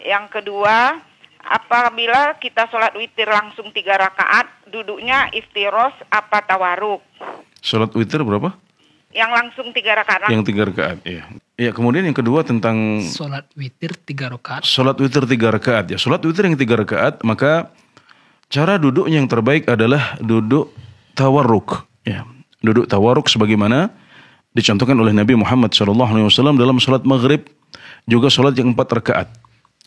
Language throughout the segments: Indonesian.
Yang kedua, apabila kita sholat witir langsung 3 rakaat, duduknya iftirosh apa tawarruk? Sholat witir berapa? Yang langsung 3 rakaat. Yang 3 rakaat, iya. Ya, kemudian yang kedua tentang Sholat witir 3 rakaat. sholat witir 3 rakaat, ya. Sholat witir yang 3 rakaat, maka cara duduknya yang terbaik adalah duduk tawarruk, ya. Duduk tawarruk sebagaimana dicontohkan oleh Nabi Muhammad SAW dalam sholat maghrib, juga sholat yang 4 rakaat.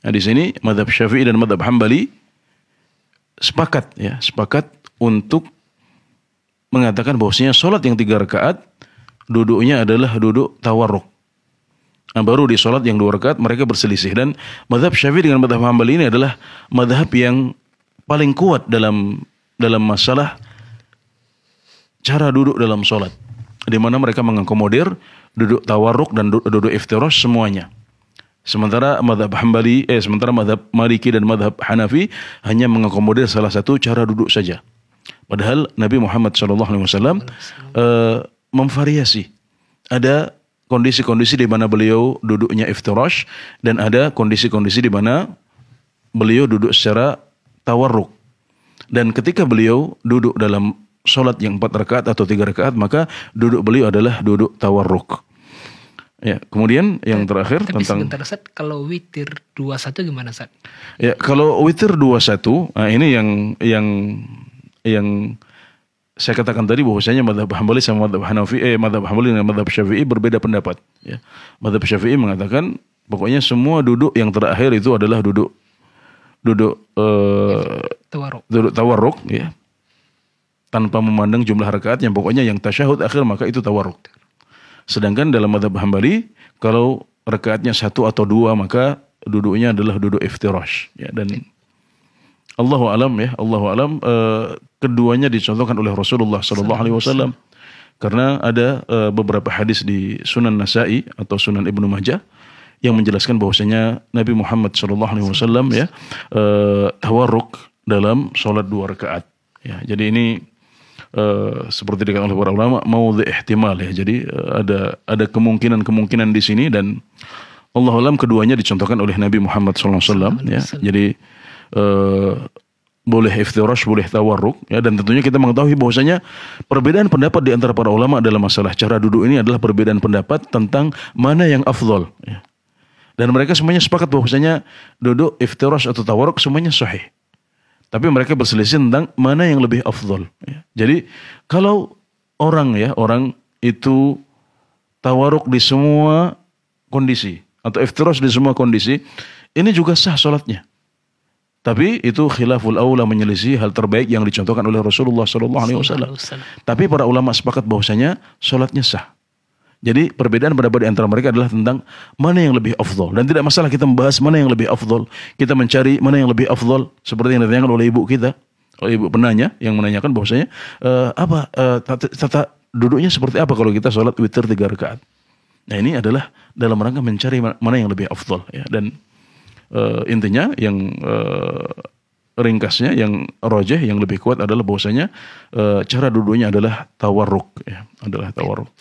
Nah, di sini mazhab Syafi'i dan mazhab Hambali sepakat untuk mengatakan bahwasanya sholat yang 3 rakaat duduknya adalah duduk tawarruk. Nah, baru di sholat yang 2 rakaat mereka berselisih, dan mazhab Syafi'i dengan mazhab Hambali ini adalah mazhab yang paling kuat dalam masalah cara duduk dalam sholat, di mana mereka mengakomodir duduk tawarruk dan duduk iftirosh semuanya. Sementara mazhab Maliki dan mazhab Hanafi hanya mengakomodir salah satu cara duduk saja. Padahal Nabi Muhammad SAW memvariasi. Ada kondisi-kondisi di mana beliau duduknya iftirosh, dan ada kondisi-kondisi di mana beliau duduk secara tawarruk. Dan ketika beliau duduk dalam sholat yang 4 rakaat atau 3 rakaat, maka duduk beliau adalah duduk tawarruk. Ya, kemudian yang terakhir Tapi tentang sebentar Ustaz, kalau witir 21 gimana Ustaz? ya, kalau witir 21, nah ini yang saya katakan tadi bahwasanya mazhab Hambali sama mazhab mazhab Hambali dengan mazhab Syafi'i berbeda pendapat, ya. Mazhab Syafi'i mengatakan pokoknya semua duduk yang terakhir itu adalah duduk tawarruk, ya. Tanpa memandang jumlah rakaatnya, pokoknya yang tasyahud akhir maka itu tawarruk. Sedangkan dalam mazhab Hambali, kalau rakaatnya 1 atau 2 maka duduknya adalah duduk iftirosh, ya. Dan Allahu alam, ya, Allahu alam, keduanya dicontohkan oleh Rasulullah SAW, karena ada beberapa hadis di Sunan Nasa'i atau Sunan Ibnu Majah yang menjelaskan bahwasanya Nabi Muhammad SAW, ya, tawarruk dalam sholat 2 rakaat, ya. Jadi ini seperti dikatakan oleh para ulama, maudhi' ihtimal, ya. Jadi ada kemungkinan di sini, dan Allahu alam keduanya dicontohkan oleh Nabi Muhammad SAW, ya. Jadi boleh iftirosh, boleh tawarruk, ya. Dan tentunya kita mengetahui bahwasanya perbedaan pendapat di antara para ulama dalam masalah cara duduk ini adalah perbedaan pendapat tentang mana yang afdol, ya. Dan mereka semuanya sepakat bahwasanya duduk iftirosh atau tawarruk semuanya sahih. Tapi mereka berselisih tentang mana yang lebih afdol, ya. Jadi kalau orang itu tawarruk di semua kondisi atau iftirosh di semua kondisi, ini juga sah sholatnya. Tapi itu khilaful aula, menyelisih hal terbaik yang dicontohkan oleh Rasulullah SAW. Tapi para ulama sepakat bahwasanya sholatnya sah. Jadi perbedaan pendapat di antara mereka adalah tentang mana yang lebih afdol, dan tidak masalah kita membahas mana yang lebih afdol. Kita mencari mana yang lebih afdol, seperti yang ditanyakan oleh ibu kita, oleh ibu penanya yang menanyakan bahwasanya tata duduknya seperti apa kalau kita sholat witir 3 rakaat. Nah, ini adalah dalam rangka mencari mana yang lebih afdol, ya. Dan intinya yang ringkasnya, yang rajih, yang lebih kuat adalah bahwasanya cara duduknya adalah tawarruk, ya, adalah tawarruk.